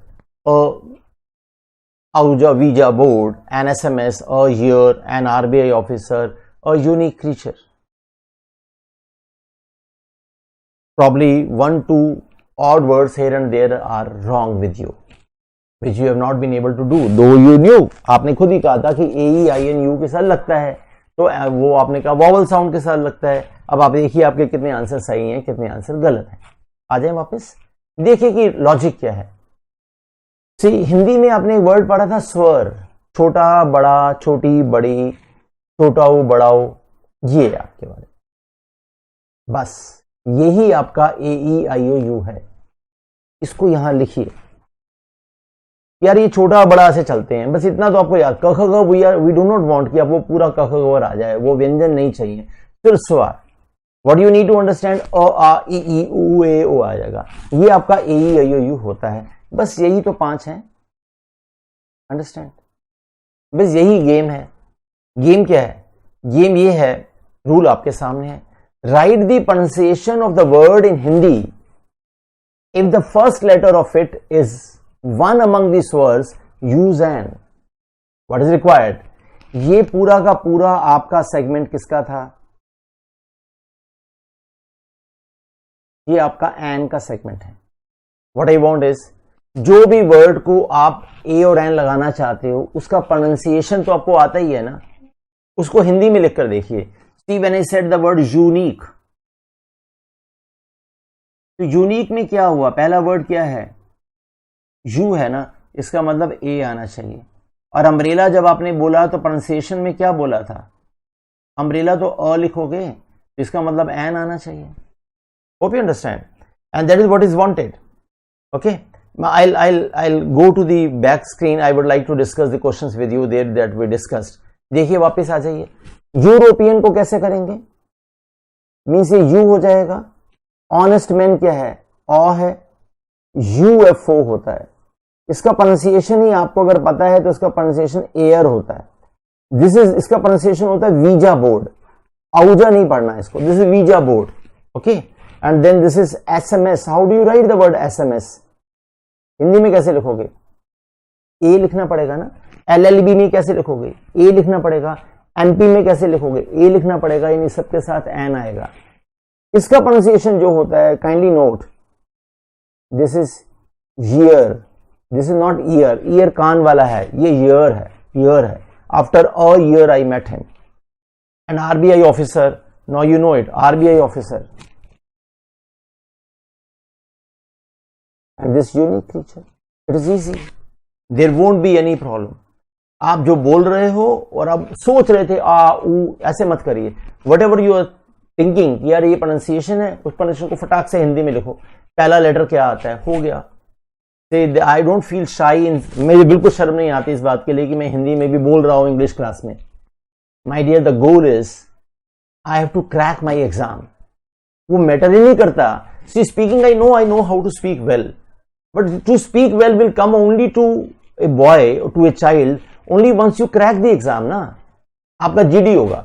a Ouija board, an SMS, a year, an RBI officer, a unique creature. Probably 1-2 odd words here and there are wrong with you, which you have not been able to do, though you knew. आपने खुद ही कहा था कि AEINU के साथ लगता है, तो वो आपने कहा वॉवल साउंड के साथ लगता है. अब आप देखिए आपके कितने आंसर सही हैं, कितने आंसर गलत हैं. आ जाए वापस, देखिए कि लॉजिक क्या है. सी, हिंदी में आपने एक वर्ड पढ़ा था स्वर, छोटा बड़ा, छोटी बड़ी, छोटाओ बड़ाओ, ये आपके बारे. बस यही आपका AEIOU है. इसको यहां लिखिए. यार ये छोटा बड़ा से चलते हैं, बस इतना तो आपको याद. क ख ग वी डू नॉट वांट कि आपको पूरा क ख ग आ जाए, वो व्यंजन नहीं चाहिए. फिर स्वर, what you need to understand, अ आ इ ई उ ए ओ आ जाएगा. ये आपका AEIOU होता है. बस यही तो 5 हैं. अंडरस्टैंड? बस यही गेम है. गेम क्या है? गेम ये है, रूल आपके सामने है. Write the pronunciation of the word in Hindi. If the first letter of it is one among these words, use an. What is required? ये पूरा का पूरा आपका सेगमेंट किसका था? ये आपका एन का सेगमेंट है। व्हाट आई वांट इज, जो भी वर्ड को आप ए और एन लगाना चाहते हो उसका प्रोनाउंसिएशन तो आपको आता ही है ना, उसको हिंदी में लिखकर देखिए। See when I said the word unique, तो यूनिक में क्या हुआ, पहला वर्ड क्या है, यू है ना, इसका मतलब ए आना चाहिए। और अम्ब्रेला जब आपने बोला तो प्रोनाउंसिएशन में क्या बोला था, अम्ब्रेला तो अ लिखोगे, तो इसका मतलब एन आना चाहिए। Hope you understand, and that is what is wanted. Okay, I'll go to the back screen. I would like to discuss the questions with you there that we discussed. देखिए वापस आ जाइए। यूरोपियन को कैसे करेंगे, means ये you हो जाएगा। Honest man क्या है, ऑ है, यूएफओ होता है। इसका प्रोनाउंसिएशन ही आपको अगर पता है तो इसका प्रोनाउंसिएशन एयर होता है। इसका प्रोनाउंसिएशन होता है वीजा बोर्ड, आउजा नहीं पढ़ना इसको, this is visa board. Okay, and then this is SMS. How do you write the word SMS, Hindi में कैसे लिखोगे, ए लिखना पड़ेगा ना। एलएलबी में कैसे लिखोगे, ए लिखना पड़ेगा। एमपी में कैसे लिखोगे, ए लिखना पड़ेगा, यानी सबके साथ एन आएगा। इसका प्रोनाउंसिएशन जो होता है, kindly note, this is ear, this is not year, ear कान वाला है, ये ईयर है, ईयर है। After a year I met him, an RBI officer, now you know it, RBI officer. And this unique creature, it is easy, there won't be any problem. आप जो बोल रहे हो और आप सोच रहे थे आ ऊ, ऐसे मत करिए। Whatever you are thinking यार ये प्रोनाउंसिएशन है, उस प्रोनाउंसिएशन को फटाक से हिंदी में लिखो। पहला लेटर क्या आता है, हो गया। आई डोंट फील शाई इन, मुझे बिल्कुल शर्म नहीं आती इस बात के लिए कि मैं हिंदी में भी बोल रहा हूं इंग्लिश क्लास में। My dear, the goal is I have to crack my exam. वो मैटर ही नहीं करता। See speaking, I know how to speak well, but to speak well will come only to a boy or to a child only once you crack the exam ना। आपका GD होगा,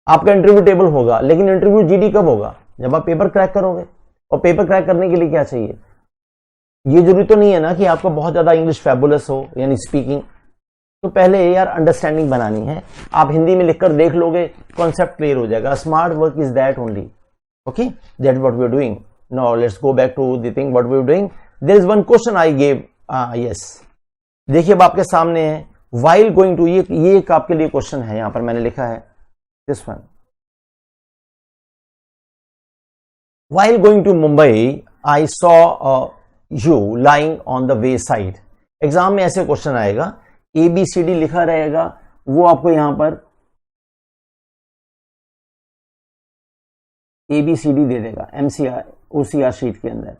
आपका interview table होगा, लेकिन interview GD कब होगा, जब आप पेपर क्रैक करोगे। और पेपर क्रैक करने के लिए क्या चाहिए, ये जरूरी तो नहीं है ना कि आपका बहुत ज्यादा इंग्लिश फैबुलस हो, यानी स्पीकिंग। तो पहले यार अंडरस्टैंडिंग बनानी है। आप हिंदी में लिखकर देख लोगे, कॉन्सेप्ट क्लियर हो जाएगा। Smart work is that only. Okay, that is what we are doing. Now let's go back to the thing what we are doing. There is one question I gave, yes, देखिए अब आपके सामने है, while going to, ये एक आपके लिए question है, यहां पर मैंने लिखा है this one, while going to Mumbai I saw you lying on the wayside। Exam में ऐसे क्वेश्चन आएगा, ABCD लिखा रहेगा, वो आपको यहां पर ABCD दे देगा MCR OCR शीट के अंदर।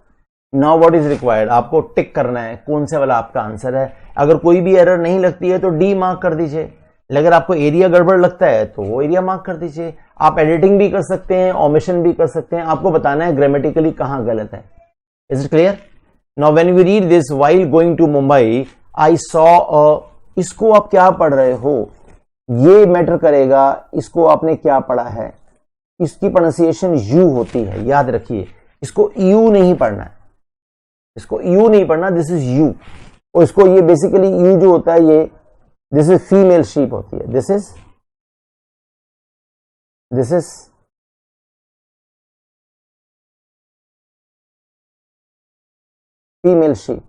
नाउ व्हाट इज रिक्वायर्ड, आपको टिक करना है कौन से वाला आपका आंसर है। अगर कोई भी एरर नहीं लगती है तो डी मार्क कर दीजिए, अगर आपको एरिया गड़बड़ लगता है तो वो एरिया मार्क कर दीजिए। आप एडिटिंग भी कर सकते हैं, ओमिशन भी कर सकते हैं, आपको बताना है ग्रामेटिकली कहां गलत है। Is it clear? Now when we read this while going to Mumbai I saw a, इसको आप क्या पढ़ रहे हो ये मैटर करेगा। इसको आपने क्या पढ़ा है, इसकी प्रोनाउंसिएशन यू होती है, याद रखिए। इसको यू नहीं पढ़ना है, इसको यू नहीं पढ़ना, दिस इज यू। और इसको ये बेसिकली यू जो होता है ये, दिस इज फीमेल शीप होती है, दिस इज फीमेल शीप।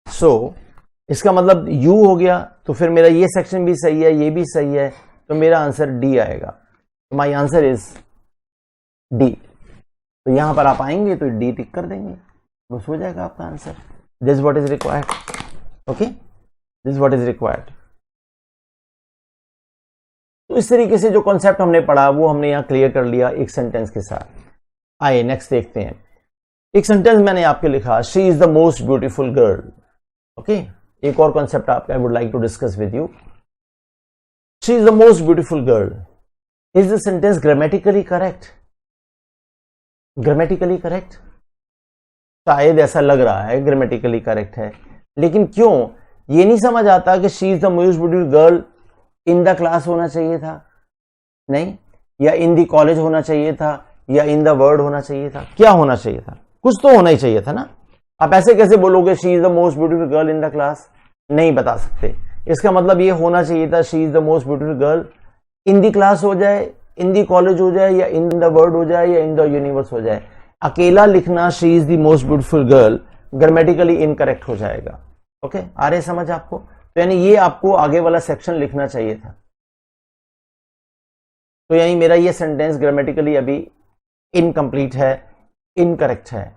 सो इसका मतलब यू हो गया, तो फिर मेरा ये सेक्शन भी सही है, ये भी सही है, तो मेरा आंसर डी आएगा। तो माई आंसर इज डी। तो यहां पर आप आएंगे तो डी टिक कर देंगे, बस हो जाएगा आपका answer. This what is required. Okay, this what is required. तो इस तरीके से जो कॉन्सेप्ट हमने पढ़ा वो हमने यहां क्लियर कर लिया एक सेंटेंस के साथ। आइए नेक्स्ट देखते हैं। एक सेंटेंस मैंने आपके लिखा, she is the most beautiful girl. Okay, एक और कॉन्सेप्ट आपका I would like to discuss with you. She is the most beautiful girl. Is the sentence grammatically correct? Grammatically correct, शायद ऐसा लग रहा है ग्रामेटिकली करेक्ट है, लेकिन क्यों ये नहीं समझ आता कि she is the most beautiful girl in the class होना चाहिए था, नहीं, या इन द कॉलेज होना चाहिए था, या इन द वर्ड होना चाहिए था, क्या होना चाहिए था? कुछ तो होना ही चाहिए था ना। आप ऐसे कैसे बोलोगे she is the most beautiful girl in the class, नहीं बता सकते। इसका मतलब ये होना चाहिए था she is the most beautiful girl in the class हो जाए, इन द कॉलेज हो जाए या इन द वर्ल्ड हो जाए या इन द यूनिवर्स हो जाए, अकेला लिखना she is the most beautiful girl grammatically incorrect हो जाएगा। ओके, आ रहे समझ आपको? तो यानी ये आपको आगे वाला सेक्शन लिखना चाहिए था। तो यानी मेरा ये सेंटेंस ग्रामेटिकली अभी इनकम्प्लीट है, इनकरेक्ट है।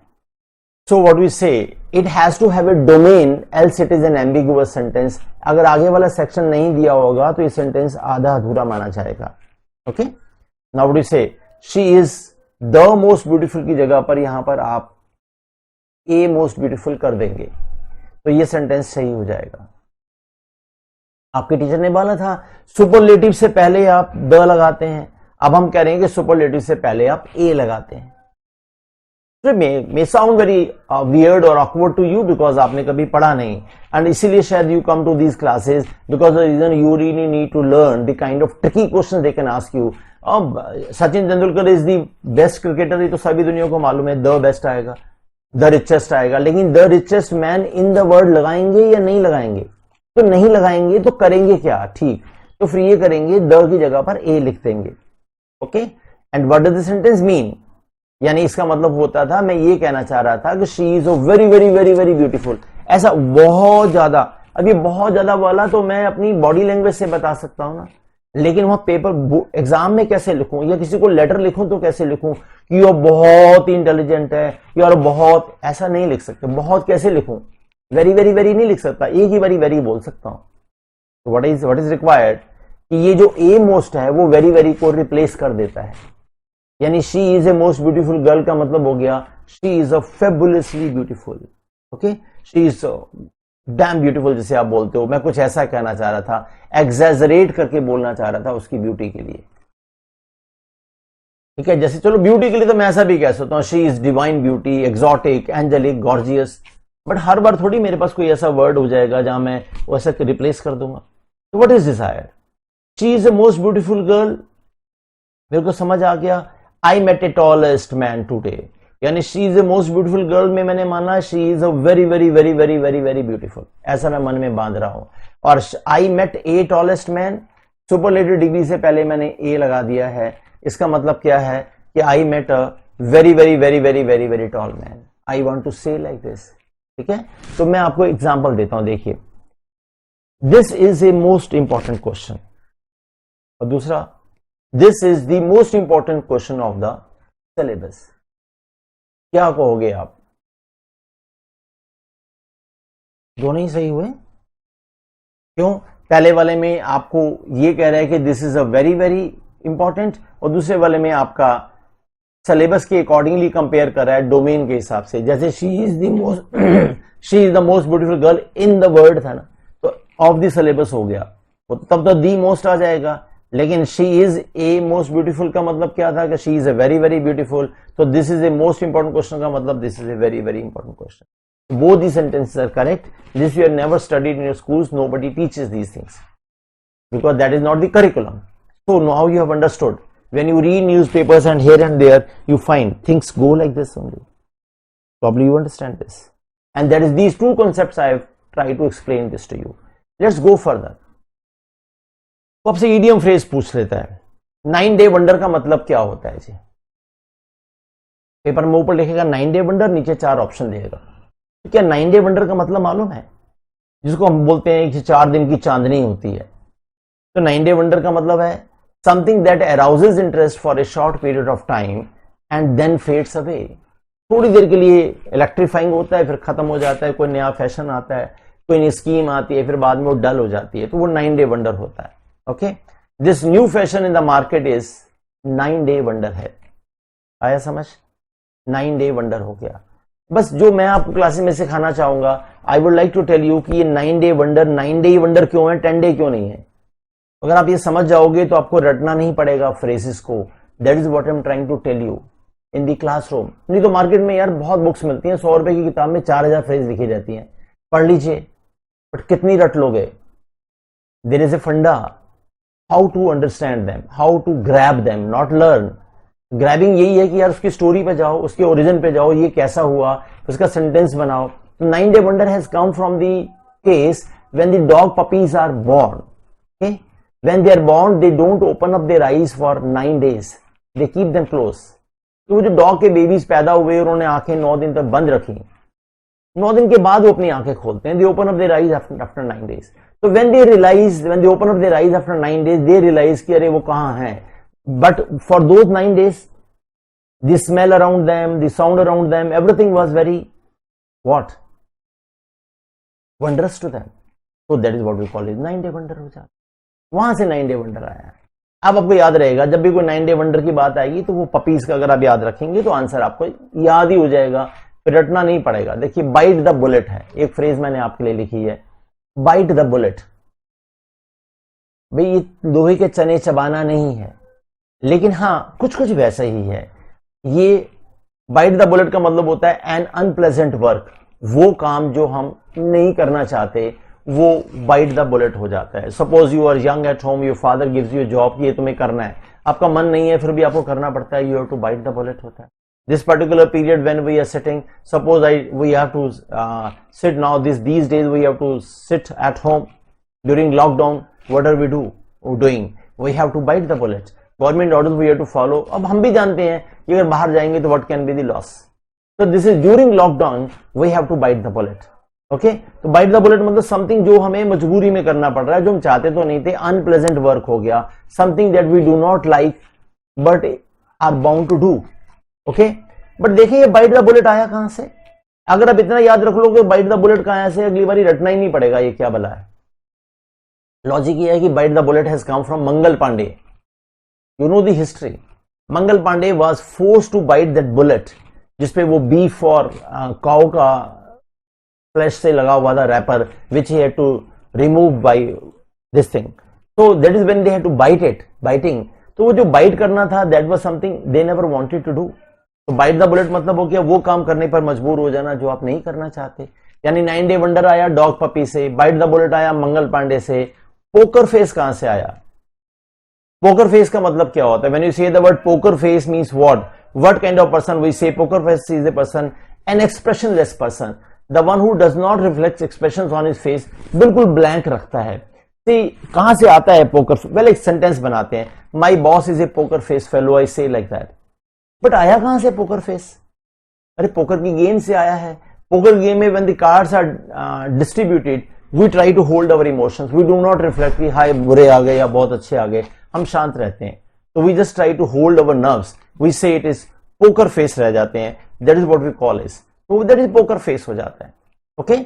So what we say, it has to have a domain else it is an ambiguous sentence. अगर आगे वाला सेक्शन नहीं दिया होगा तो ये सेंटेंस आधा अधूरा माना जाएगा। ओके, नाउ व्हाट वी से, she is the most beautiful की जगह पर यहां पर आप ए मोस्ट ब्यूटीफुल कर देंगे तो ये सेंटेंस सही हो जाएगा। आपके टीचर ने बोला था सुपरलेटिव से पहले आप द लगाते हैं, अब हम कह रहे हैं कि सुपरलेटिव से पहले आप ए लगाते हैं। तो मे साउंड वेरी वियर्ड और ऑकवर्ड टू यू बिकॉज आपने कभी पढ़ा नहीं, एंड इसीलिए शायद you come to these classes because the reason you really need to learn the kind of tricky question they can ask you. Sachin Tendulkar is the best cricketer, ये तो सभी दुनिया को मालूम है, द बेस्ट आएगा, द रिचेस्ट आएगा, लेकिन the richest man in the world लगाएंगे या नहीं लगाएंगे? तो नहीं लगाएंगे तो करेंगे क्या? ठीक, तो फिर ये करेंगे द की जगह पर ए लिख देंगे। Okay, and what does the sentence mean, यानी इसका मतलब होता था, मैं ये कहना चाह रहा था कि she is very very very very beautiful. ऐसा बहुत ज्यादा, अब ये बहुत ज्यादा वाला तो मैं अपनी बॉडी लैंग्वेज से बता सकता हूं ना, लेकिन वहां पेपर एग्जाम में कैसे लिखूं या किसी को लेटर लिखूं तो कैसे लिखूं कि यू बहुत इंटेलिजेंट है, यू बहुत, ऐसा नहीं लिख सकते। बहुत कैसे लिखूं? वेरी वेरी वेरी नहीं लिख सकता, एक ही बारी वेरी बोल सकता हूं। तो व्हाट इज रिक्वायर्ड कि ये जो ए मोस्ट है वो वेरी वेरी को रिप्लेस कर देता है। यानी she is a most beautiful girl का मतलब हो गया she is a fabulously beautiful. Okay, she is damn beautiful जिसे आप बोलते हो, मैं कुछ ऐसा कहना चाह रहा था, एग्जैजरेट करके बोलना चाह रहा था उसकी ब्यूटी के लिए। ठीक है, जैसे चलो ब्यूटी के लिए तो मैं ऐसा भी कह सकता हूं she is divine beauty, exotic, angelic, gorgeous, but हर बार थोड़ी मेरे पास कोई ऐसा वर्ड हो जाएगा जहां मैं वैसा रिप्लेस कर दूंगा। तो what is desired, she is the most beautiful girl, मेरे को समझ आ गया। I met a tallest man today, यानी she is the most beautiful girl में मैंने माना she is a very very very very very very beautiful, ऐसा मैं मन में बांध रहा हूं। और I met a tallest man, superlative degree से पहले मैंने ए लगा दिया है, इसका मतलब क्या है कि I met a very very very very very very tall man, I want to say like this. ठीक है, तो मैं आपको एग्जांपल देता हूं, देखिए this is a most important question, और दूसरा this is the most important question of the syllabus. क्या कहोगे आप? दोनों ही सही हुए? क्यों? पहले वाले में आपको ये कह रहा है कि this is a very very important, और दूसरे वाले में आपका सिलेबस के अकॉर्डिंगली कंपेयर कर रहा है डोमेन के हिसाब से। जैसे she is the most beautiful girl in the world था ना, तो ऑफ द सिलेबस हो गया, तब तो दी मोस्ट आ जाएगा। लेकिन she is a most beautiful का मतलब क्या था कि she is a very very beautiful, तो this is a most important question का मतलब this is a very very important question. Both the sentences are correct. This you have never studied in your schools. Nobody teaches these things because that is not the curriculum. So now you have understood. When you read newspapers and here and there, you find things go like this only. Probably you understand this. And that is these two concepts I have tried to explain this to you. Let's go further. तो आपसे idiom phrase पूछ लेता है, 9 day wonder का मतलब क्या होता है जी? पेपर में ऊपर लिखेगा 9 day wonder, नीचे 4 ऑप्शन देगा। तो क्या 9 day wonder का मतलब मालूम है? जिसको हम बोलते हैं कि 4 दिन की चांदनी होती है। तो 9 day wonder का मतलब है something that arouses interest for a short period of time and then fades away. थोड़ी देर के लिए इलेक्ट्रीफाइंग होता है, फिर खत्म हो जाता है, कोई नया फैशन आता है, कोई नई स्कीम आती है, फिर बाद में वो डल हो जाती है, तो वो 9 day wonder होता है। Okay, this new fashion in the market is 9 day wonder है। आया समझ? 9 day wonder हो गया। बस जो मैं आपको क्लासेस में सिखाना चाहूंगा, I would like to tell you कि ये 9 day wonder 9 day wonder क्यों है, 10 day क्यों नहीं है। अगर आप ये समझ जाओगे तो आपको रटना नहीं पड़ेगा फ्रेजेस को। That is what I am trying to tell you in the classroom. नहीं तो मार्केट में यार बहुत बुक्स मिलती हैं, 100 रुपए की किताब में 4000 फ्रेज लिखी जाती हैं, पढ़ लीजिए, बट कितनी रट लोगे? There is a funda, how to understand them, how to grab them, not learn. Grabbing यही है कि यार उसकी स्टोरी पे जाओ, उसके ओरिजिन पे जाओ, ये कैसा हुआ, उसका सेंटेंस बनाओ। 9 day wonder has come from the case when the dog puppies are born. Okay, When they are born, they don't open up their eyes for 9 days. They keep them closed. तो वो जो dog के babies पैदा हुए उन्होंने आंखें 9 दिन तक बंद रखी, 9 दिन के बाद वो अपनी आंखें खोलते हैं. They open up their eyes after 9 days. So when they open up their eyes after 9 days, they realize कि अरे वो कहाँ हैं. But for those 9 days, the smell around them, the sound around them, everything was very what? Wondrous to them. So that is what we call it 9-day wonder हो जाता. वहां से 9-day wonder आया है. अब आपको याद रहेगा, जब भी कोई 9-day wonder की बात आएगी तो वो पपीज का अगर आप याद रखेंगे तो आंसर आपको याद ही हो जाएगा, फिर रटना नहीं पड़ेगा. देखिए बाइट द बुलेट है, एक फ्रेज मैंने आपके लिए लिखी है, बाइट द बुलेट. भाई ये लोहे के चने चबाना नहीं है, लेकिन हाँ कुछ कुछ वैसा ही है. ये बाइट द बुलेट का मतलब होता है एन अनप्लेजेंट वर्क. वो काम जो हम नहीं करना चाहते वो बाइट द बुलेट हो जाता है. Suppose you are young at home, your father gives you job कि ये तुम्हें करना है, आपका मन नहीं है फिर भी आपको करना पड़ता है. You have to bite the bullet होता है. This particular period when we are sitting, suppose we have to sit now, these days we have to sit at home during lockdown. What are we doing? We have to bite the bullet. Government orders we have to follow. अब हम भी जानते हैं कि अगर बाहर जाएंगे तो what can be the loss. So this is during lockdown we have to bite the bullet. Okay, तो बाइट द बुलेट मतलब समथिंग जो हमें मजबूरी में करना पड़ रहा है, जो हम चाहते तो नहीं थे, अनप्लेजेंट वर्क हो गया, something that we do not like but are bound to do. Okay, but देखिए ये बाइट द बुलेट आया कहां से. अगर आप इतना याद रख लोगे बाइट द बुलेट कहां से, अगली बार रटना ही नहीं पड़ेगा ये क्या भला है. लॉजिक ये है कि bite the bullet has come from Mangal Pandey. You know the history. Mangal Pandey was forced to bite that bullet, जिसपे वो बीफ और काऊ का फ्लैश से लगा हुआ था wrapper, which he had to remove by this thing. So that is when they had to bite it. Biting, तो वो जो बाइट करना था that was something they never wanted to do. तो बाइट द बुलेट मतलब हो गया वो काम करने पर मजबूर हो जाना जो आप नहीं करना चाहते. यानी 9-day वंडर आया डॉग पपी से, बाइट द बुलेट आया मंगल पांडे से. पोकर फेस कहां से आया? पोकर फेस का मतलब क्या होता है? When you say the word poker face means what kind of person we say? Poker face is a person, an expressionless person, the one who does not reflect expressions on his face. बिल्कुल blank रखता है. कहां से आता है poker? Well एक sentence बनाते हैं, my boss is a poker face fellow, I say like that. But आया कहां से पोकर फेस? अरे पोकर की गेम से आया है. पोकर गेम में when the cards are distributed we try to hold our emotions, we do not reflect कि हाय बुरे आ गए या बहुत अच्छे आ गए, हम शांत रहते हैं. तो we just try to hold our nerves, we say it is poker face रह जाते हैं. That is what we call is, तो दैट इज पोकर फेस हो जाता है. Okay,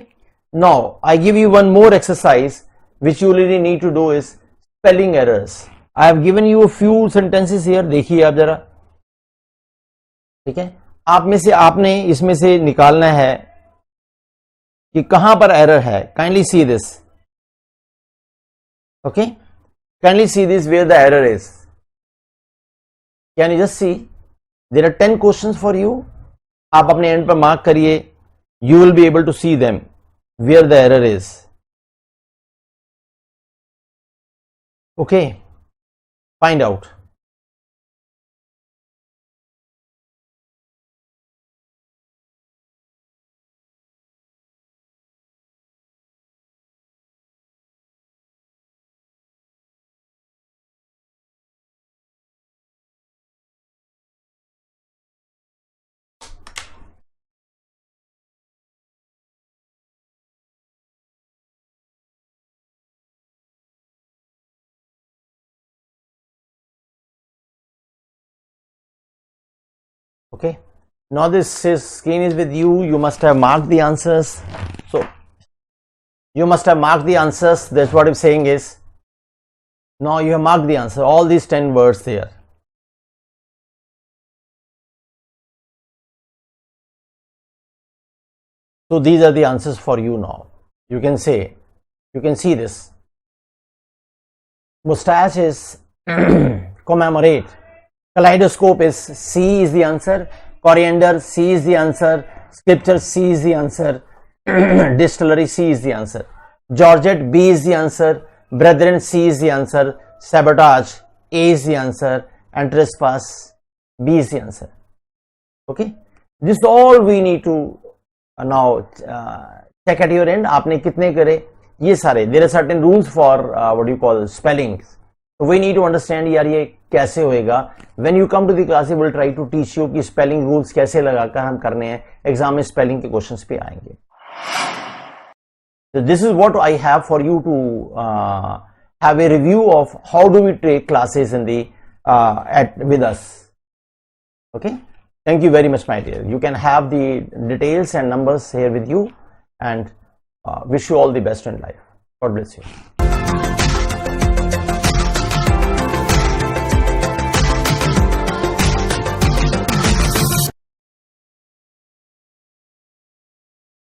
now I give you one more exercise which you really need to do is spelling errors. I have given you a few sentences here. देखिए आप जरा, ठीक है, आप में से आपने इसमें से निकालना है कि कहां पर एरर है. Kindly see this. Okay, kindly see this where the error is. Can you just see? There are 10 questions for you. आप अपने एंड पर मार्क करिए. You will be able to see them where the error is. Okay, find out. Okay, now this screen is with you. You must have marked the answers. So you must have marked the answers. That's what I'm saying is, now you have marked the answer, all these 10 words there. So these are the answers for you now. You can say, you can see this. Mustache is commemorate. Kaleidoscope is C is the answer. Coriander, C is the answer. Scripture, C is the answer. Distillery, C is the answer. Georgette, B is the answer. Brethren, C is the answer. Sabotage, A is the answer. And trespass, B is the answer. Okay, this is all we need to now check at your end. आपने कितने करे ये सारे. There are certain rules for what you call spelling. तो we need to understand यार ये कैसे होएगा. When you come to the class will try to teach you कि स्पेलिंग रूल्स कैसे लगाकर हम करने हैं. एग्जाम में स्पेलिंग के क्वेश्चंस भी आएंगे. So this is what I have for you to have a review of how do we take classes in the with us. Okay, thank you very much, my dear. You can have the details and numbers here with you, and wish you all the best in life. God bless you.